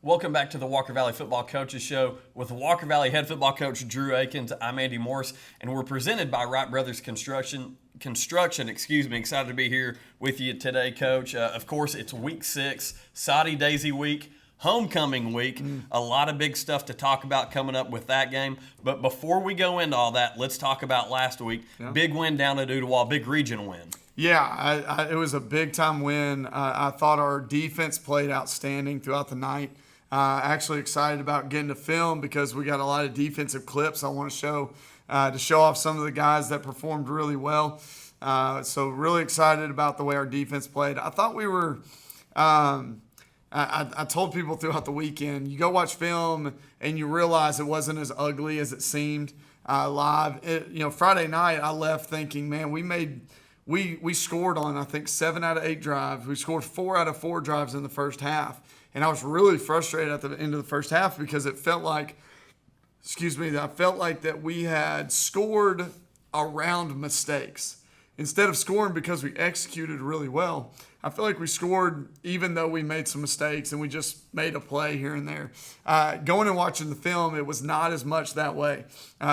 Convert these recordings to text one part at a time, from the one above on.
Welcome back to the Walker Valley Football Coaches Show with Walker Valley head football coach Drew Akins. I'm Andy Morris, and we're presented by Wright Brothers Construction. Excited to be here with you today, Coach. Of course, it's Week 6, Soddy Daisey week, homecoming week. A lot of big stuff to talk about coming up with that game. But before we go into all that, let's talk about last week. Yeah. Big win down at Ooltewah, big region win. Yeah, it was a big-time win. I thought our defense played outstanding throughout the night. Actually excited about getting to film because we got a lot of defensive clips I want to show off some of the guys that performed really well. So really excited about the way our defense played. I thought we were I told people throughout the weekend, you go watch film and you realize it wasn't as ugly as it seemed live. Friday night I left thinking, man, we scored on, I think, 7 out of 8 drives. We scored 4 out of 4 drives in the first half. And I was really frustrated at the end of the first half because it felt like, that we had scored around mistakes. Instead of scoring because we executed really well, I feel like we scored even though we made some mistakes and we just made a play here and there. Going and watching the film, it was not as much that way.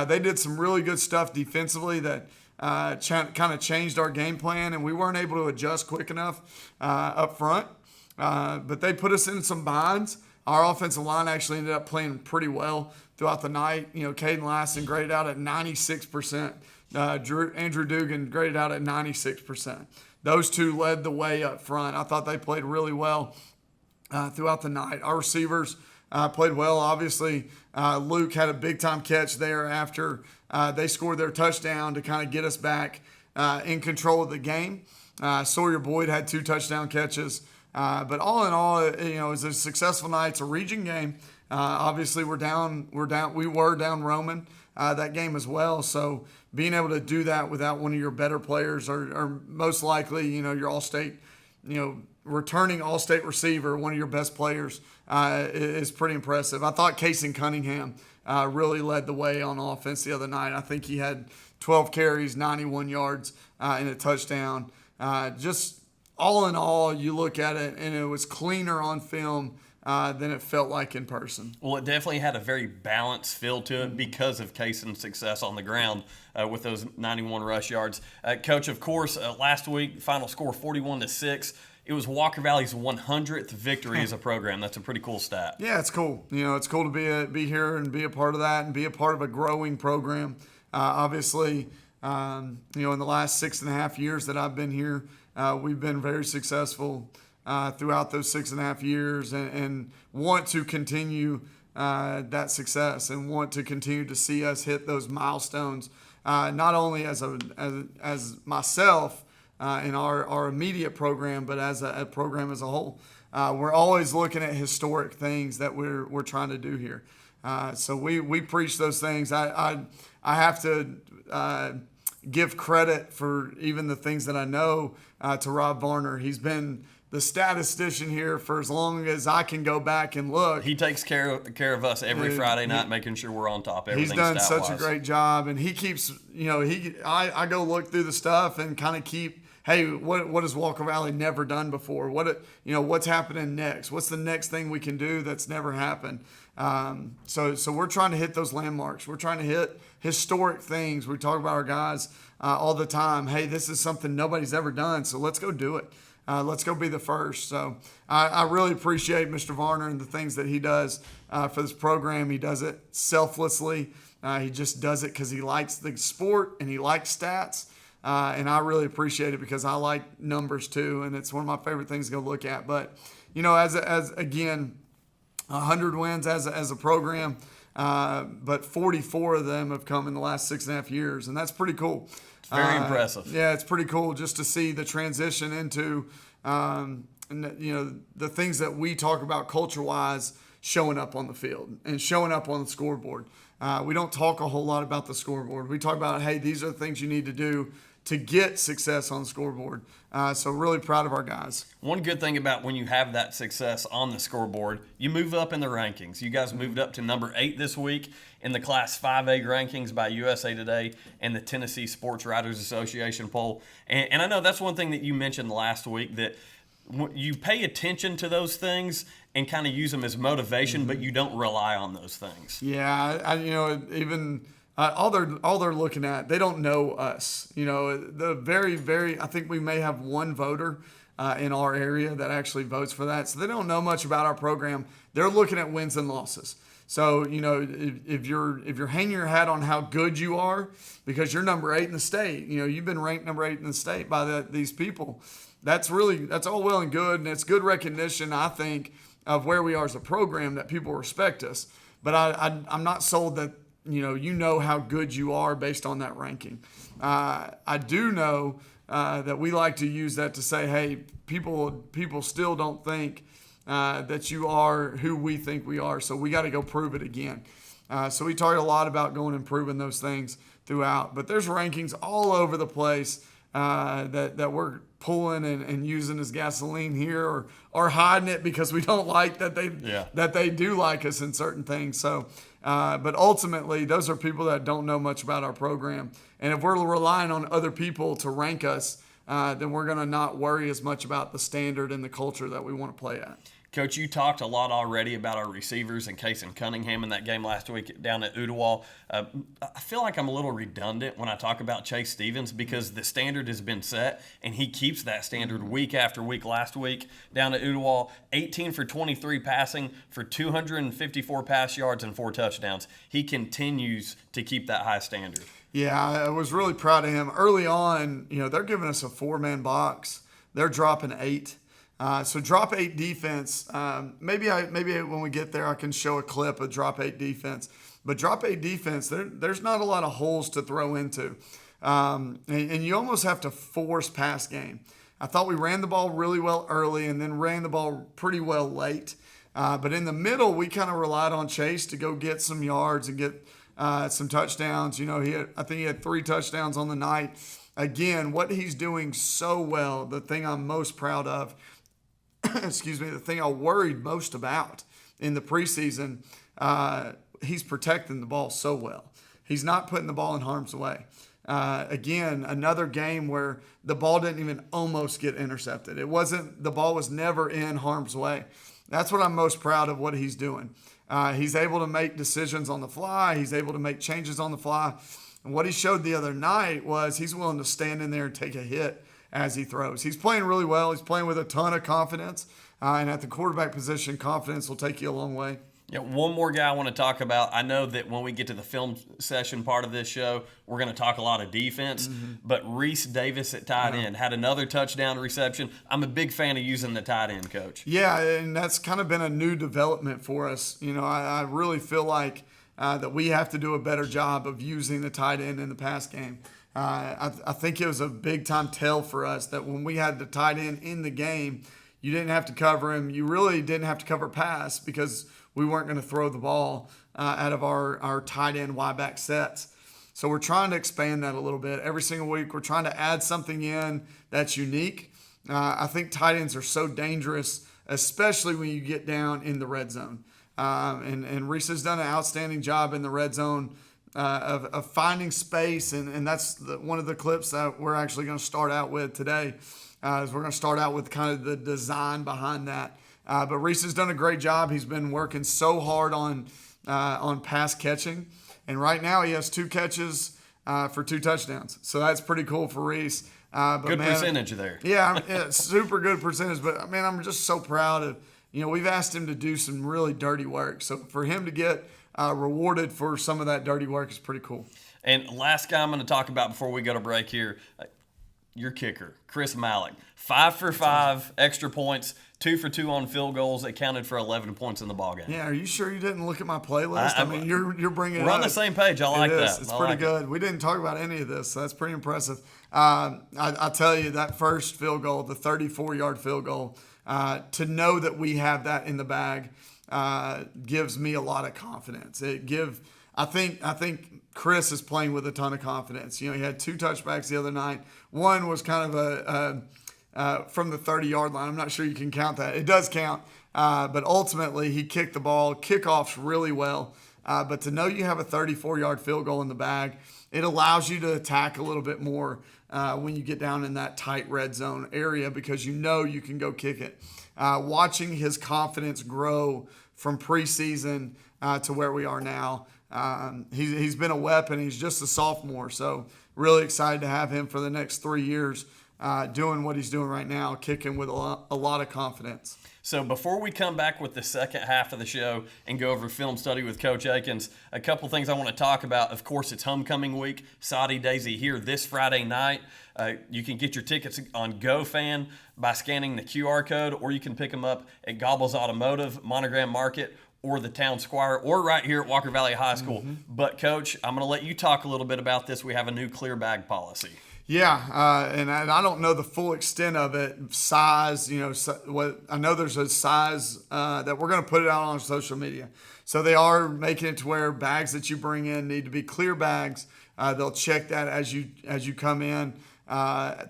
They did some really good stuff defensively that kind of changed our game plan, and we weren't able to adjust quick enough up front. But they put us in some binds. Our offensive line actually ended up playing pretty well throughout the night. Caden Lassen graded out at 96%. Andrew Dugan graded out at 96%. Those two led the way up front. I thought they played really well throughout the night. Our receivers played well. Obviously, Luke had a big-time catch there after they scored their touchdown to kind of get us back in control of the game. Sawyer Boyd had 2 touchdown catches. But all in all, it was a successful night. It's a region game. Obviously, we were down Roman that game as well. So being able to do that without one of your better players, or most likely, your all-state, returning all-state receiver, one of your best players, is pretty impressive. I thought Casey Cunningham really led the way on offense the other night. I think he had 12 carries, 91 yards, and a touchdown. All in all, you look at it, and it was cleaner on film than it felt like in person. Well, it definitely had a very balanced feel to it because of Cason's success on the ground with those 91 rush yards. Coach, of course, last week, final score 41-6. It was Walker Valley's 100th victory as a program. That's a pretty cool stat. Yeah, it's cool. It's cool to be here and be a part of that and be a part of a growing program. Obviously, in the last 6.5 years that I've been here, we've been very successful throughout those 6.5 years and want to continue that success and want to continue to see us hit those milestones, not only as myself in our immediate program, but as a program as a whole. We're always looking at historic things that we're trying to do here. So we preach those things. I have to give credit for even the things that I know to Rob Varner. He's been the statistician here for as long as I can go back and look. He takes care of us every Friday night, making sure we're on top of everything. He's done such a great job, and he keeps, I go look through the stuff and kind of keep, hey, what has Walker Valley never done before? What's happening next? What's the next thing we can do that's never happened? So we're trying to hit those landmarks. We're trying to hit historic things. We talk about our guys all the time. Hey, this is something nobody's ever done, so let's go do it. Let's go be the first. So I really appreciate Mr. Varner and the things that he does for this program. He does it selflessly. He just does it because he likes the sport and he likes stats. And I really appreciate it because I like numbers too, and it's one of my favorite things to go look at. But, as again, 100 wins as a program, but 44 of them have come in the last 6.5 years, and that's pretty cool. It's very impressive. Yeah, it's pretty cool just to see the transition into, the things that we talk about culture-wise showing up on the field and showing up on the scoreboard. We don't talk a whole lot about the scoreboard. We talk about, hey, these are the things you need to do to get success on the scoreboard. So really proud of our guys. One good thing about when you have that success on the scoreboard, you move up in the rankings. You guys moved up to number 8 this week in the Class 5A rankings by USA Today and the Tennessee Sports Writers Association poll. And I know that's one thing that you mentioned last week, that you pay attention to those things and kind of use them as motivation, but you don't rely on those things. Yeah, even all they're looking at, they don't know us. The very, I think we may have one voter in our area that actually votes for that, so they don't know much about our program. They're looking at wins and losses. So if you're hanging your hat on how good you are because you're number 8 in the state, you've been ranked number 8 in the state by these people. That's all well and good, and it's good recognition, I think, of where we are as a program, that people respect us. But I'm not sold that you know how good you are based on that ranking. I do know that we like to use that to say, hey, people still don't think that you are who we think we are, so we got to go prove it again. So we talk a lot about going and proving those things throughout. But there's rankings all over the place that we're pulling and using as gasoline here, or hiding it because we don't like that they do like us in certain things. So, but ultimately, those are people that don't know much about our program. And if we're relying on other people to rank us, then we're going to not worry as much about the standard and the culture that we want to play at. Coach, you talked a lot already about our receivers and Case and Cunningham in that game last week down at Ooltewah. I feel like I'm a little redundant when I talk about Chase Stevens because the standard has been set, and he keeps that standard week after week. Last week down at Ooltewah, 18 for 23 passing for 254 pass yards and 4 touchdowns. He continues to keep that high standard. Yeah, I was really proud of him. Early on, they're giving us a 4-man box. They're dropping 8. So drop 8 defense. Maybe when we get there, I can show a clip of drop 8 defense. But drop 8 defense, there's not a lot of holes to throw into, and you almost have to force pass game. I thought we ran the ball really well early, and then ran the ball pretty well late. But in the middle, we kind of relied on Chase to go get some yards and get some touchdowns. I think he had 3 touchdowns on the night. Again, what he's doing so well, the thing I'm most proud of. Excuse me, the thing I worried most about in the preseason, he's protecting the ball so well. He's not putting the ball in harm's way. Again, another game where the ball didn't even almost get intercepted. The ball was never in harm's way. That's what I'm most proud of what he's doing. He's able to make decisions on the fly. He's able to make changes on the fly. And what he showed the other night was he's willing to stand in there and take a hit as he throws. He's playing really well. He's playing with a ton of confidence. And at the quarterback position, confidence will take you a long way. Yeah, one more guy I want to talk about. I know that when we get to the film session part of this show, we're going to talk a lot of defense. But Reese Davis at tight end had another touchdown reception. I'm a big fan of using the tight end, Coach. Yeah, and that's kind of been a new development for us. I really feel like that we have to do a better job of using the tight end in the pass game. I think it was a big-time tell for us that when we had the tight end in the game, you didn't have to cover him. You really didn't have to cover pass because we weren't going to throw the ball out of our tight end wide-back sets. So we're trying to expand that a little bit. Every single week we're trying to add something in that's unique. I think tight ends are so dangerous, especially when you get down in the red zone. And Reese has done an outstanding job in the red zone of finding space, and that's one of the clips that we're actually going to start out with today. Is we're going to start out with kind of the design behind that. But Reese has done a great job. He's been working so hard on pass catching, and right now he has 2 catches for 2 touchdowns. So that's pretty cool for Reese. Good percentage there. Yeah, super good percentage. But man, I'm just so proud of. We've asked him to do some really dirty work. So for him to get rewarded for some of that dirty work is pretty cool. And last guy I'm going to talk about before we go to break here, your kicker, Chris Malik. 5 for 5 extra points, 2 for 2 on field goals. It counted for 11 points in the ballgame. Yeah, are you sure you didn't look at my playlist? I mean, you're bringing it up. We're on the same page. I like that. It's pretty good. We didn't talk about any of this, so that's pretty impressive. I tell you, that first field goal, the 34-yard field goal, to know that we have that in the bag gives me a lot of confidence. I think Chris is playing with a ton of confidence. He had 2 touchbacks the other night. One was kind of from the 30-yard line. I'm not sure you can count that. It does count. But ultimately, he kicked the ball, kickoffs really well. But to know you have a 34-yard field goal in the bag, it allows you to attack a little bit more when you get down in that tight red zone area because you know you can go kick it. Watching his confidence grow from preseason to where we are now, he's been a weapon. He's just a sophomore, so really excited to have him for the next 3 years doing what he's doing right now, kicking with a lot of confidence. So before we come back with the second half of the show and go over film study with Coach Akins, a couple things I want to talk about. Of course, it's homecoming week. Soddy Daisey here this Friday night. You can get your tickets on GoFan by scanning the QR code, or you can pick them up at Gobbles Automotive, Monogram Market, or the Town Squire, or right here at Walker Valley High School. But, Coach, I'm going to let you talk a little bit about this. We have a new clear bag policy. Yeah, and I don't know the full extent of it, size, what I know there's a size that we're going to put it out on social media. So they are making it to where bags that you bring in need to be clear bags. They'll check that as you come in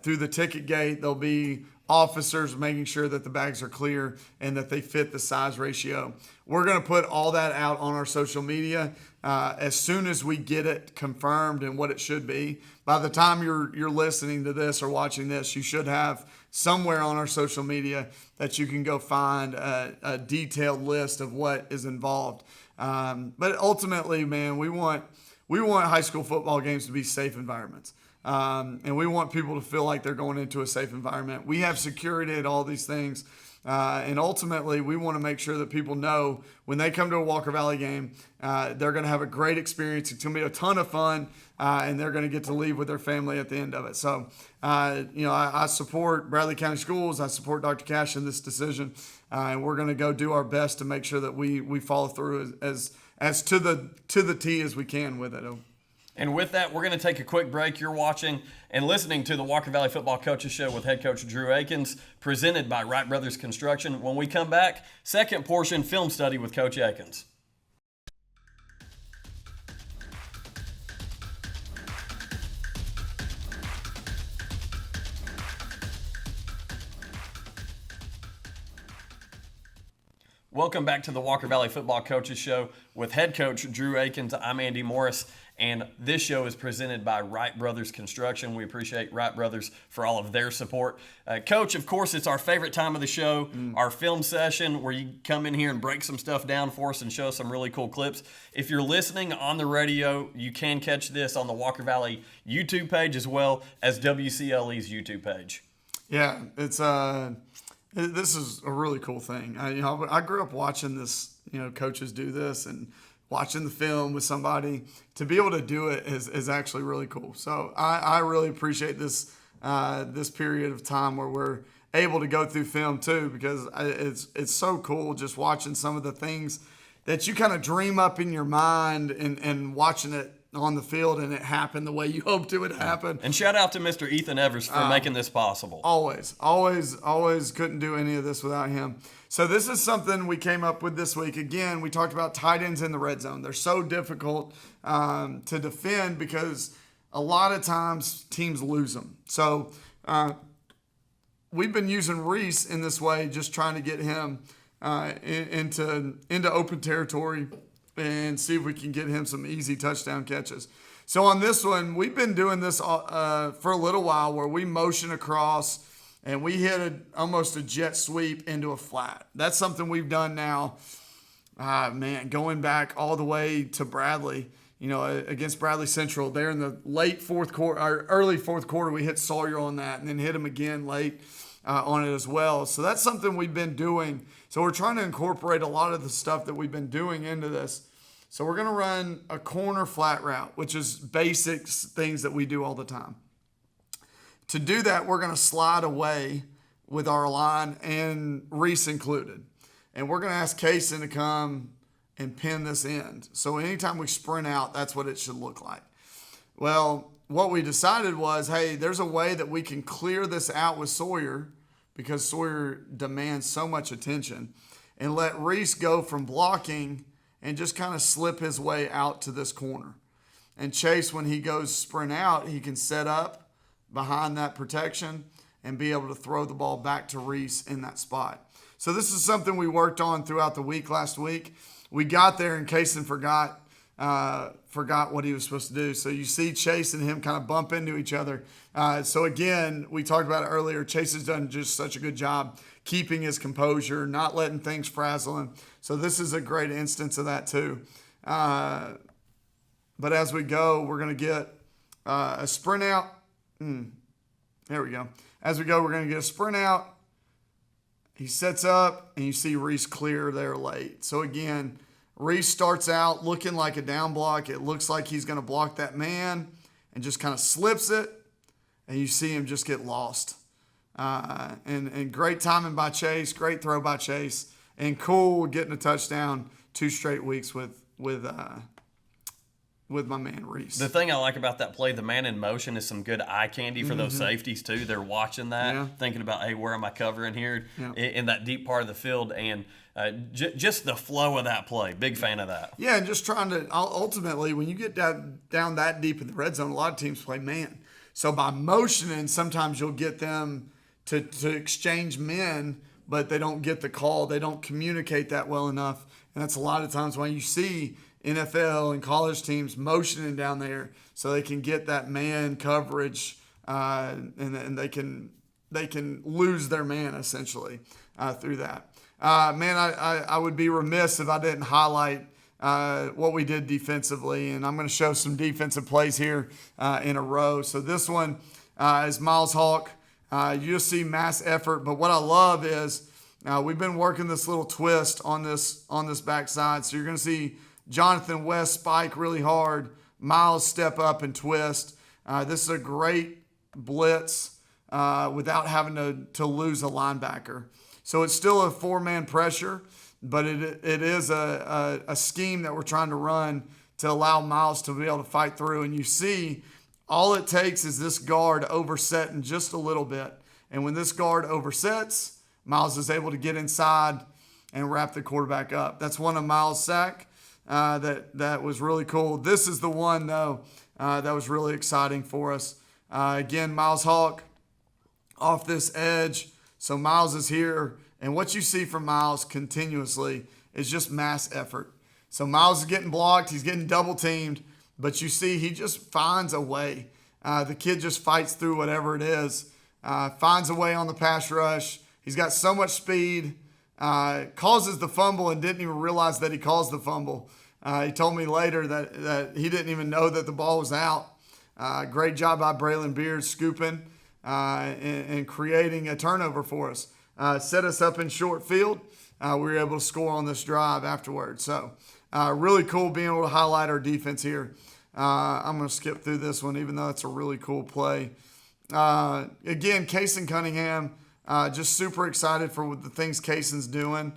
through the ticket gate. There'll be officers making sure that the bags are clear and that they fit the size ratio. We're going to put all that out on our social media as soon as we get it confirmed and what it should be. By the time you're listening to this or watching this, you should have somewhere on our social media that you can go find a detailed list of what is involved. But ultimately, man, we want high school football games to be safe environments. And we want people to feel like they're going into a safe environment. We have security at all these things. And ultimately, we want to make sure that people know when they come to a Walker Valley game, they're going to have a great experience. It's going to be a ton of fun, and they're going to get to leave with their family at the end of it. So, I support Bradley County Schools. I support Dr. Cash in this decision, and we're going to go do our best to make sure that we follow through as to the T as we can with it. And with that, we're going to take a quick break. You're watching and listening to the Walker Valley Football Coaches Show with head coach Drew Akins, presented by Wright Brothers Construction. When we come back, second portion, film study with Coach Akins. Welcome back to the Walker Valley Football Coaches Show with head coach Drew Akins. I'm Andy Morris, and this show is presented by Wright Brothers Construction. We appreciate Wright Brothers for all of their support. Coach, of course, it's our favorite time of the show, our film session, where you come in here and break some stuff down for us and show us some really cool clips. If you're listening on the radio, you can catch this on the Walker Valley YouTube page as well as WCLE's YouTube page. Yeah, this is a really cool thing. I grew up watching this, coaches do this and watching the film with somebody. To be able to do it is actually really cool. So I really appreciate this period of time where we're able to go through film too, because it's so cool just watching some of the things that you kind of dream up in your mind and watching it on the field and it happened the way you hoped it would happen. And shout out to Mr. Ethan Evers for making this possible. Always couldn't do any of this without him. So this is something we came up with this week. Again, we talked about tight ends in the red zone. They're so difficult to defend because a lot of times teams lose them. So we've been using Reese in this way, just trying to get him into open territory and see if we can get him some easy touchdown catches. So on this one, we've been doing this for a little while where we motion across and we hit almost a jet sweep into a flat. That's something we've done now, going back all the way to Bradley, against Bradley Central. There in the late fourth quarter, or early fourth quarter, we hit Sawyer on that and then hit him again late on it as well. So that's something we've been doing. So we're trying to incorporate a lot of the stuff that we've been doing into this. So we're going to run a corner flat route, which is basics, things that we do all the time. To do that, we're going to slide away with our line and Reese included. And we're going to ask Kaysen to come and pin this end. So anytime we sprint out, that's what it should look like. Well, what we decided was, hey, there's a way that we can clear this out with Sawyer because Sawyer demands so much attention, and let Reese go from blocking and just kind of slip his way out to this corner. And Chase, when he goes sprint out, he can set up behind that protection and be able to throw the ball back to Reese in that spot. So this is something we worked on throughout the week last week. We got there and Kaysen forgot forgot what he was supposed to do. So you see Chase and him kind of bump into each other. So again, we talked about it earlier. Chase has done just such a good job keeping his composure, not letting things frazzle him. So this is a great instance of that too. But as we go, we're going to get a sprint out. There we go. As we go, we're going to get a sprint out. He sets up, and you see Reese clear there late. So again, Reese starts out looking like a down block. It looks like he's going to block that man and just kind of slips it, and you see him just get lost. And great timing by Chase, great throw by Chase, and cool getting a touchdown 2 straight weeks with my man Reese. The thing I like about that play, the man in motion, is some good eye candy for those safeties too. They're watching that, thinking about, hey, where am I covering here in that deep part of the field, and just the flow of that play. Big fan of that. Yeah, and just trying to ultimately, when you get down that deep in the red zone, a lot of teams play man. So by motioning, sometimes you'll get them to exchange men, but they don't get the call. They don't communicate that well enough, and that's a lot of times why you see NFL and college teams motioning down there so they can get that man coverage, and they can lose their man essentially through that. Man, I would be remiss if I didn't highlight what we did defensively, and I'm going to show some defensive plays here in a row. So this one is Miles Hawk. You'll see mass effort, but what I love is we've been working this little twist on this backside. So you're going to see Jonathan West spike really hard, Miles step up and twist. This is a great blitz without having to lose a linebacker. So it's still a 4-man pressure, but it is a scheme that we're trying to run to allow Miles to be able to fight through. And you see, all it takes is this guard oversetting just a little bit. And when this guard oversets, Miles is able to get inside and wrap the quarterback up. That's one of Miles' sack. That was really cool. This is the one, though, that was really exciting for us. Again, Miles Hawk off this edge. So Miles is here. And what you see from Miles continuously is just mass effort. So Miles is getting blocked. He's getting double teamed. But you see he just finds a way. The kid just fights through whatever it is. Finds a way on the pass rush. He's got so much speed. Causes the fumble and didn't even realize that he caused the fumble. He told me later that he didn't even know that the ball was out. Great job by Braylon Beard scooping and creating a turnover for us. Set us up in short field. We were able to score on this drive afterwards. So really cool being able to highlight our defense here. I'm going to skip through this one, even though it's a really cool play. Again, Kaysen Cunningham, just super excited for the things Kaysen's doing.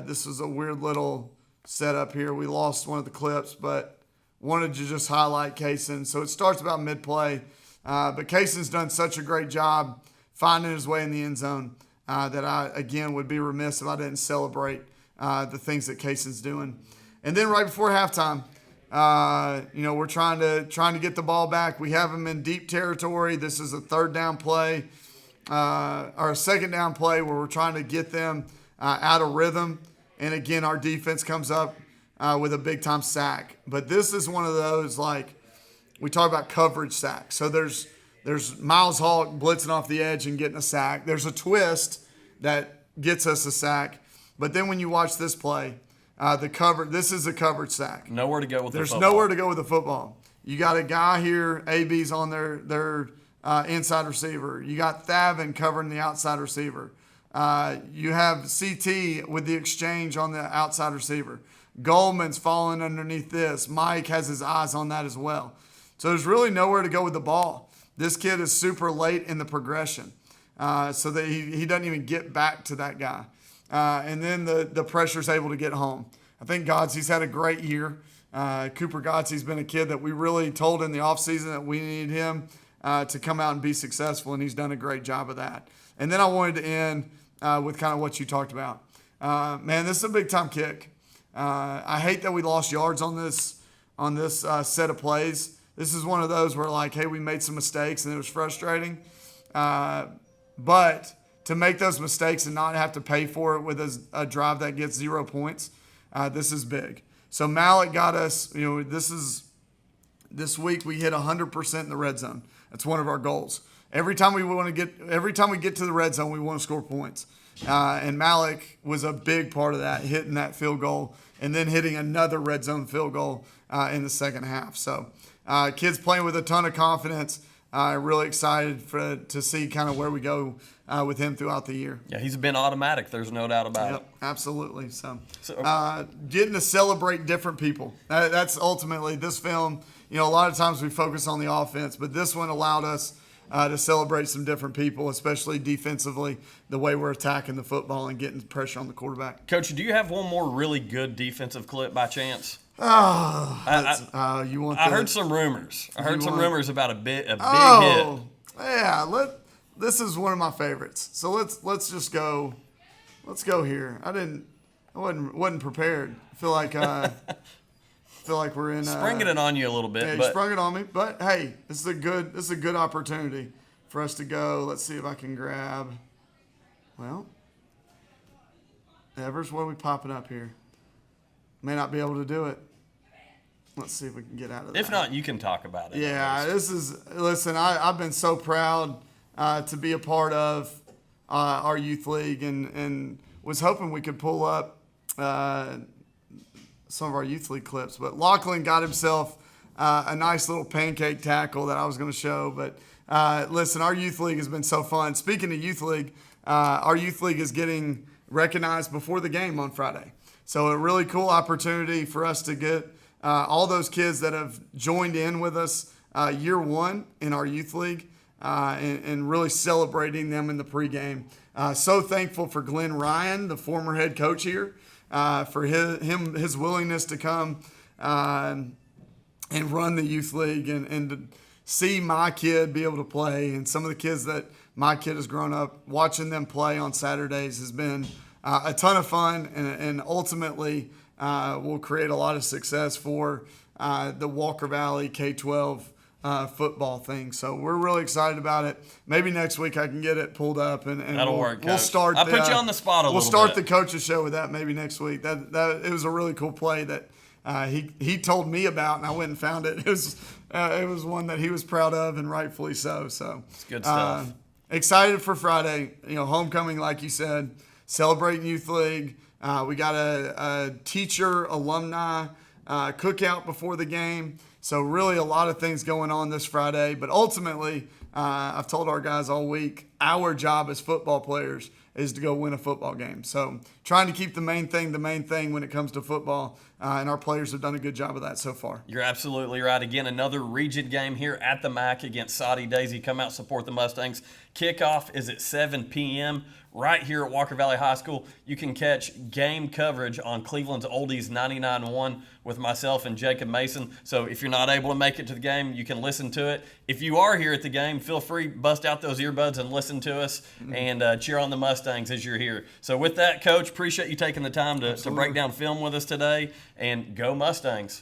This was a weird little setup here. We lost one of the clips, but wanted to just highlight Kaysen. So it starts about mid-play. But Kaysen's done such a great job finding his way in the end zone that I, again, would be remiss if I didn't celebrate the things that Kaysen's doing. And then right before halftime, we're trying to get the ball back. We have them in deep territory. This is a 3rd down play, or a 2nd down play where we're trying to get them out of rhythm. And again, our defense comes up with a big-time sack. But this is one of those, like, we talk about coverage sacks. So there's Miles Hawk blitzing off the edge and getting a sack. There's a twist that gets us a sack. But then when you watch this play, this is a coverage sack. Nowhere to go with the football. There's nowhere to go with the football. You got a guy here, AB's on their inside receiver. You got Thavin covering the outside receiver. You have CT with the exchange on the outside receiver. Goldman's falling underneath this. Mike has his eyes on that as well. So there's really nowhere to go with the ball. This kid is super late in the progression, so that he doesn't even get back to that guy. And then the pressure's able to get home. I think Godsy's had a great year. Cooper Godsy's been a kid that we really told in the offseason that we need him to come out and be successful, and he's done a great job of that. And then I wanted to end with kind of what you talked about. Man, this is a big-time kick. I hate that we lost yards on this set of plays. This is one of those where, like, hey, we made some mistakes and it was frustrating. But to make those mistakes and not have to pay for it with a drive that gets 0 points, this is big. So Malik got us, this week we hit 100% in the red zone. That's one of our goals. Every time we get to the red zone, we want to score points. And Malik was a big part of that, hitting that field goal and then hitting another red zone field goal in the second half. So kids playing with a ton of confidence. Really excited to see kind of where we go with him throughout the year. Yeah, he's been automatic. There's no doubt about it. Absolutely. So getting to celebrate different people. That's ultimately this film. A lot of times we focus on the offense, but this one allowed us to celebrate some different people, especially defensively, the way we're attacking the football and getting pressure on the quarterback. Coach, do you have one more really good defensive clip by chance? I heard some rumors. About a big hit. Yeah, this is one of my favorites. So let's just go. Let's go here. I wasn't prepared. I feel like we're in springing it on you a little bit. Yeah, you sprung it on me. But hey, this is a good opportunity for us to go. Let's see if I can grab. Well, Evers, what are we popping up here? May not be able to do it. Let's see if we can get out of that. If not, you can talk about it. Yeah, listen, I've been so proud to be a part of our youth league and was hoping we could pull up some of our youth league clips. But Lachlan got himself a nice little pancake tackle that I was going to show. But listen, our youth league has been so fun. Speaking of youth league, our youth league is getting recognized before the game on Friday. So a really cool opportunity for us to get all those kids that have joined in with us year one in our youth league and really celebrating them in the pregame. So thankful for Glenn Ryan, the former head coach here, for his willingness to come and run the youth league and to see my kid be able to play. And some of the kids that my kid has grown up watching them play on Saturdays has been a ton of fun and ultimately will create a lot of success for the Walker Valley K-12 football thing. So we're really excited about it. Maybe next week I can get it pulled up and that'll work. Coach. We'll start. I'll put you on the spot a little bit. We'll start the coaches show with that maybe next week. That it was a really cool play that he told me about, and I went and found it. It was one that he was proud of, and rightfully so. So it's good stuff. Excited for Friday. Homecoming, like you said, celebrating youth league. We got a teacher alumni cookout before the game. So really a lot of things going on this Friday. But ultimately, I've told our guys all week, our job as football players is to go win a football game. So trying to keep the main thing when it comes to football. And our players have done a good job of that so far. You're absolutely right. Again, another region game here at the MAC against Soddy Daisey. Come out, support the Mustangs. Kickoff is at 7 p.m. right here at Walker Valley High School. You can catch game coverage on Cleveland's Oldies 99.1 with myself and Jacob Mason. So if you're not able to make it to the game, you can listen to it. If you are here at the game, feel free, bust out those earbuds and listen to us and cheer on the Mustangs as you're here. So with that, Coach, appreciate you taking the time to break down film with us today, and go Mustangs.